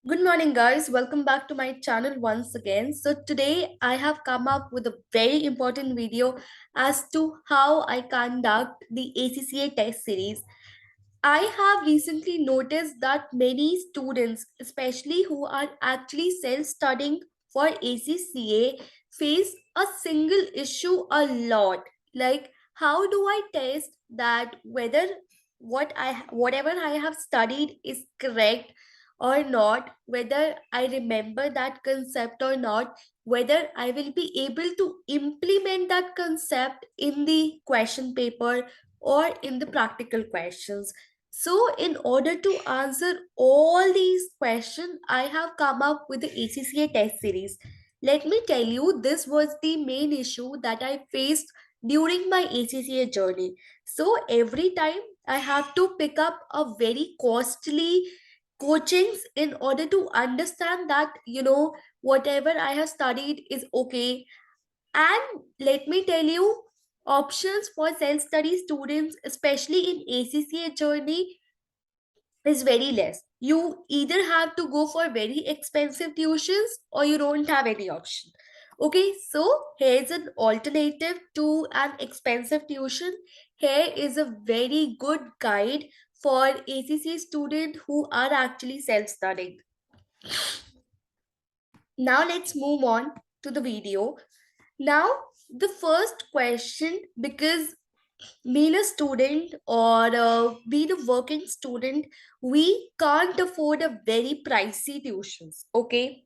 Good morning, guys. Welcome back to my channel once again. So, today I have come up with a very important video as to how I conduct the ACCA test series. I have recently noticed that many students, especially who are actually self studying for ACCA, face a single issue a lot. Like, how do I test that whether whatever I have studied is correct or not, whether I remember that concept or not, whether I will be able to implement that concept in the question paper or in the practical questions. So, in order to answer all these questions, I have come up with the ACCA test series. Let me tell you, this was the main issue that I faced during my ACCA journey. So, every time I have to pick up a very costly coachings in order to understand that, whatever I have studied is okay. And let me tell you, options for self study students, especially in ACCA journey, is very less. You either have to go for very expensive tuitions or you don't have any option. Okay, so here's an alternative to an expensive tuition. Here is a very good guide for ACCA students who are actually self studying. Now let's move on to the video. Now, the first question, because being a student or being a working student, we can't afford a very pricey tuitions, okay?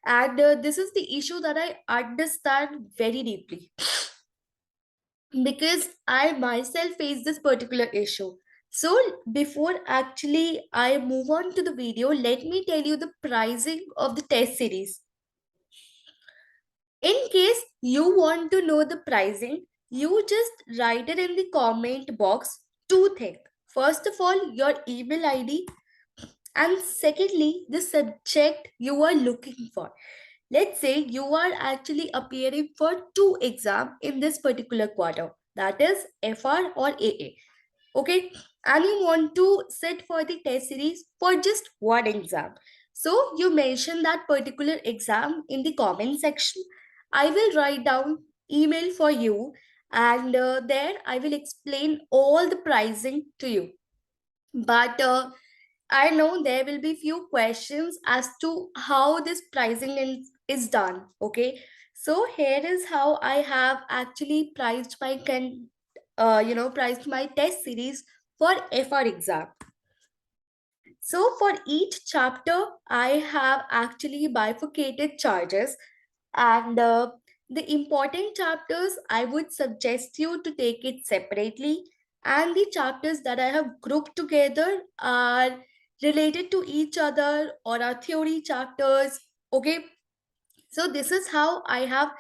And this is the issue that I understand very deeply because I myself face this particular issue. So before actually I move on to the video, let me tell you the pricing of the test series. In case you want to know the pricing, you just write it in the comment box. Two things. First of all, your email ID, and secondly, the subject you are looking for. Let's say you are actually appearing for two exams in this particular quarter, that is FR or AA. Okay, and you want to sit for the test series for just one exam. So you mention that particular exam in the comment section. I will write down email for you, and there I will explain all the pricing to you. But I know there will be few questions as to how this pricing is done. Okay, so here is how I have actually priced my test series for FR exam. So for each chapter, I have actually bifurcated charges, and the important chapters I would suggest you to take it separately, and the chapters that I have grouped together are related to each other or are theory chapters. Okay, so this is how I have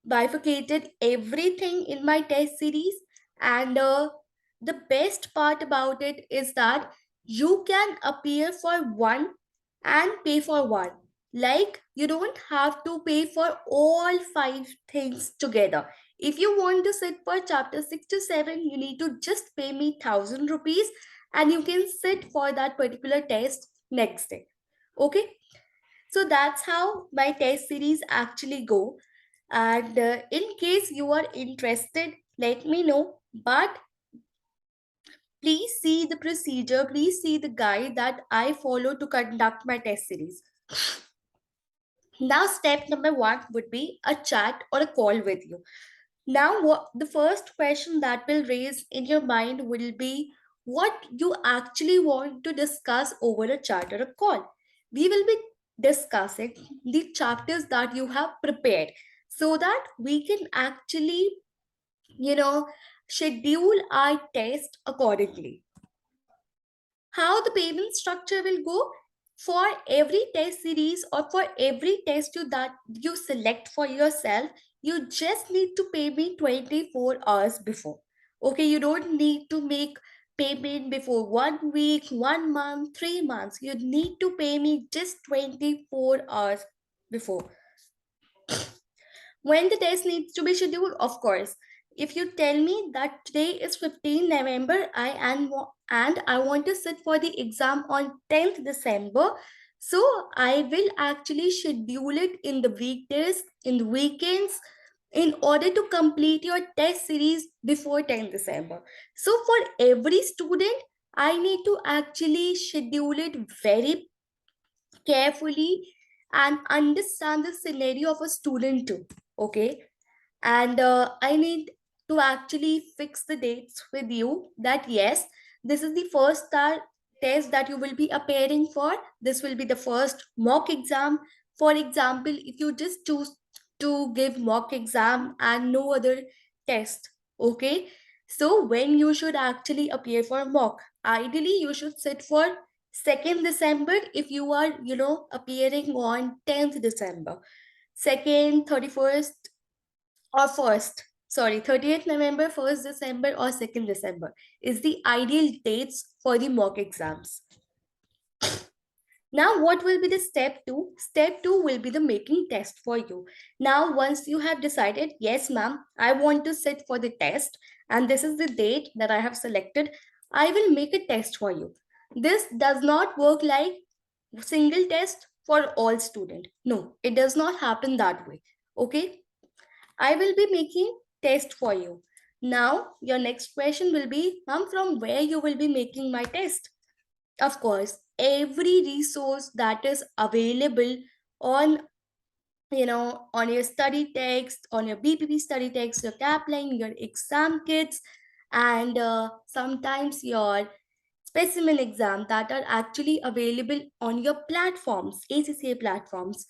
bifurcated everything in my test series. And the best part about it is that you can appear for one and pay for one. Like, you don't have to pay for all five things together. If you want to sit for chapter 6 to 7, you need to just pay me 1,000 rupees and you can sit for that particular test next day. Okay, so that's how my test series actually go. And in case you are interested, let me know. But please see the procedure, please see the guide that I follow to conduct my test series. Now, step number one would be a chat or a call with you. Now, what the first question that will raise in your mind will be what you actually want to discuss over a chat or a call. We will be discussing the chapters that you have prepared so that we can actually, you know, schedule our test accordingly. How the payment structure will go for every test series or for every test that you select for yourself, you just need to pay me 24 hours before. Okay, you don't need to make payment before 1 week, 1 month, 3 months. You need to pay me just 24 hours before. When the test needs to be scheduled, of course. If you tell me that today is 15 November, and I want to sit for the exam on 10th December, So I will actually schedule it in the weekdays, in the weekends, in order to complete your test series before 10 December. So for every student, I need to actually schedule it very carefully and understand the scenario of a student too. Okay. And I need to actually fix the dates with you that yes, this is the first test that you will be appearing for. This will be the first mock exam. For example, if you just choose to give mock exam and no other test, okay, so when you should actually appear for mock, ideally you should sit for 2nd December if you are, appearing on 10th December. 2nd, 31st, or 1st, sorry, 30th November, 1st December, or 2nd December is the ideal dates for the mock exams. Now, what will be the step two? Step two will be the making test for you. Now, once you have decided, yes, ma'am, I want to sit for the test, and this is the date that I have selected, I will make a test for you. This does not work like single test for all student. No, it does not happen that way. Okay, I will be making test for you. Now, your next question will be, ma'am, from where you will be making my test? Of course, every resource that is available on, on your study text, on your BPP study text, your Kaplan, your exam kits, and sometimes your specimen exam that are actually available on your platforms, ACCA platforms,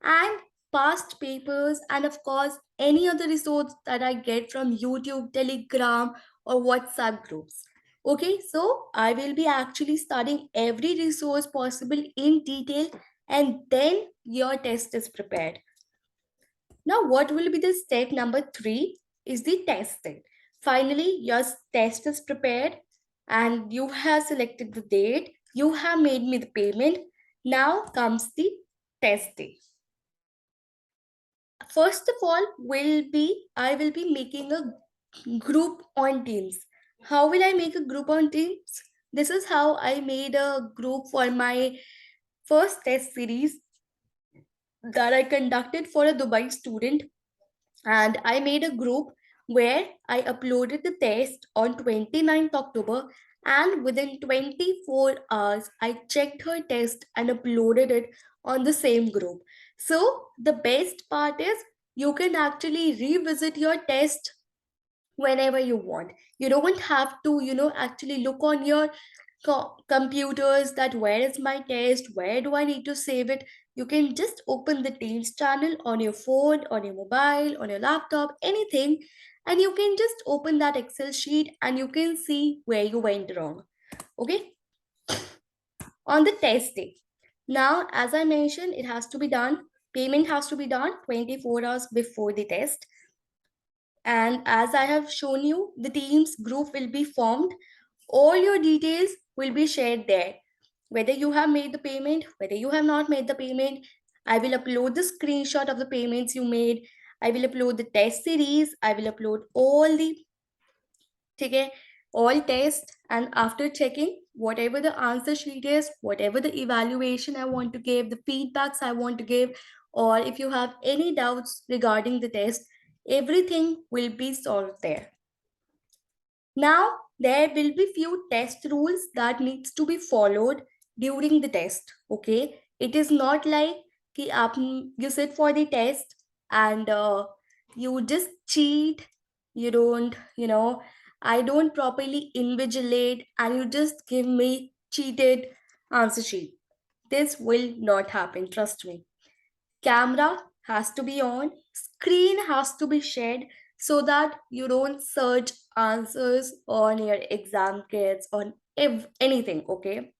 and past papers, and of course, any other resource that I get from YouTube, Telegram, or WhatsApp groups. Okay, so I will be actually studying every resource possible in detail, and then your test is prepared. Now, what will be the step number three is the testing. Finally, your test is prepared and you have selected the date, you have made me the payment. Now comes the test day. First of all, I will be making a group on Teams. How will I make a group on Teams? This is how I made a group for my first test series that I conducted for a Dubai student, and I made a group where I uploaded the test on 29th October, and within 24 hours I checked her test and uploaded it on the same group. So the best part is you can actually revisit your test whenever you want. You don't have to, actually look on your computers that where is my test, where do I need to save it. You can just open the Teams channel on your phone, on your mobile, on your laptop, anything, and you can just open that Excel sheet and you can see where you went wrong. Okay, on the test day, now as I mentioned, it has to be done, payment has to be done 24 hours before the test. And as I have shown you, the Teams group will be formed. All your details will be shared there. Whether you have made the payment, whether you have not made the payment, I will upload the screenshot of the payments you made. I will upload the test series. I will upload all the, okay, all tests. And after checking, whatever the answer sheet is, whatever the evaluation I want to give, the feedbacks I want to give, or if you have any doubts regarding the test, everything will be solved there. Now, there will be few test rules that needs to be followed during the test. Okay, it is not like you sit for the test and you just cheat. You don't, I don't properly invigilate, and you just give me cheated answer sheet. This will not happen. Trust me. Camera has to be on, screen has to be shared so that you don't search answers on your exam kits on anything. Okay,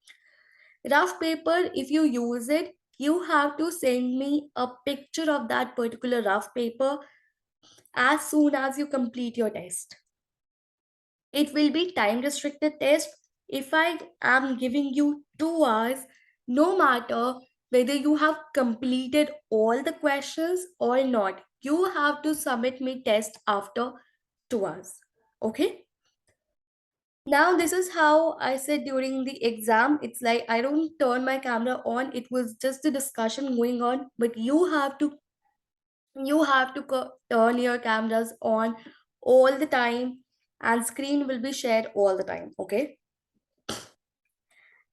rough paper, if you use it, you have to send me a picture of that particular rough paper as soon as you complete your test. It will be time restricted test. If I am giving you 2 hours, no matter whether you have completed all the questions or not, you have to submit me test after 2 hours. Okay? Now, this is how I said during the exam. It's like I don't turn my camera on. It was just the discussion going on, but you have to turn your cameras on all the time, and screen will be shared all the time. Okay.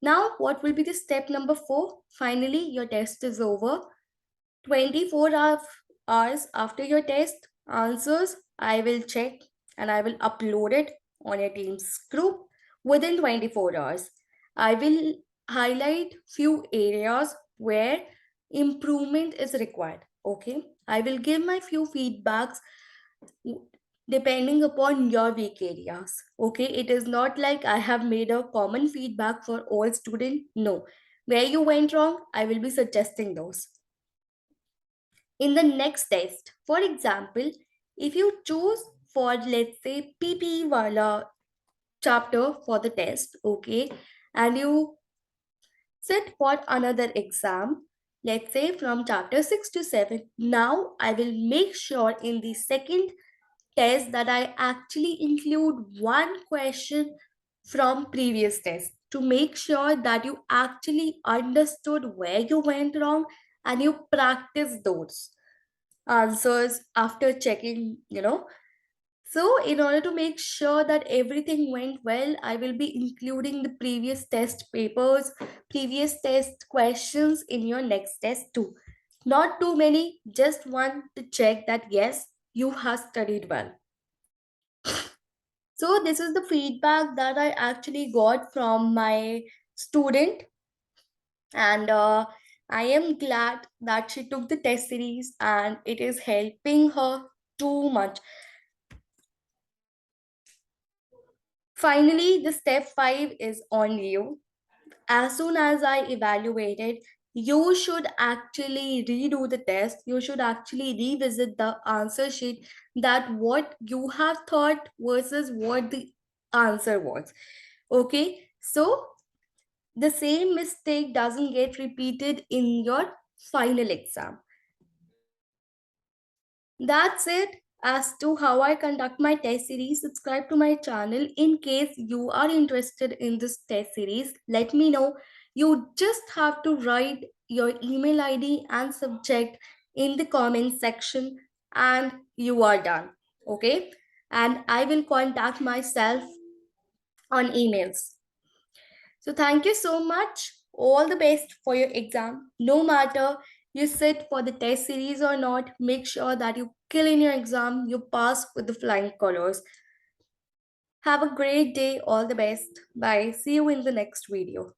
Now, what will be the step number 4? Finally, your test is over. 24 hours after your test answers, I will check and I will upload it on your team's group within 24 hours. I will highlight few areas where improvement is required. Okay, I will give my few feedbacks depending upon your weak areas. Okay, it is not like I have made a common feedback for all students. No, where you went wrong, I will be suggesting those in the next test. For example, if you choose for let's say PP wala chapter for the test, okay, and you sit for another exam, let's say from chapter 6 to 7. Now I will make sure in the second test that I actually include one question from previous test to make sure that you actually understood where you went wrong and you practice those answers after checking, So, in order to make sure that everything went well, I will be including the previous test papers, previous test questions in your next test too. Not too many, just one to check that yes, you have studied well. So, this is the feedback that I actually got from my student, and I am glad that she took the test series and it is helping her too much. Finally, the step 5 is on you. As soon as I evaluated, you should actually redo the test. You should actually revisit the answer sheet, that what you have thought versus what the answer was. Okay, so the same mistake doesn't get repeated in your final exam. That's it as to how I conduct my test series. Subscribe to my channel in case you are interested in this test series. Let me know. You just have to write your email ID and subject in the comment section, and you are done. Okay? And I will contact myself on emails. So thank you so much. All the best for your exam. No matter you sit for the test series or not, make sure that you kill in your exam, you pass with the flying colors. Have a great day. All the best. Bye. See you in the next video.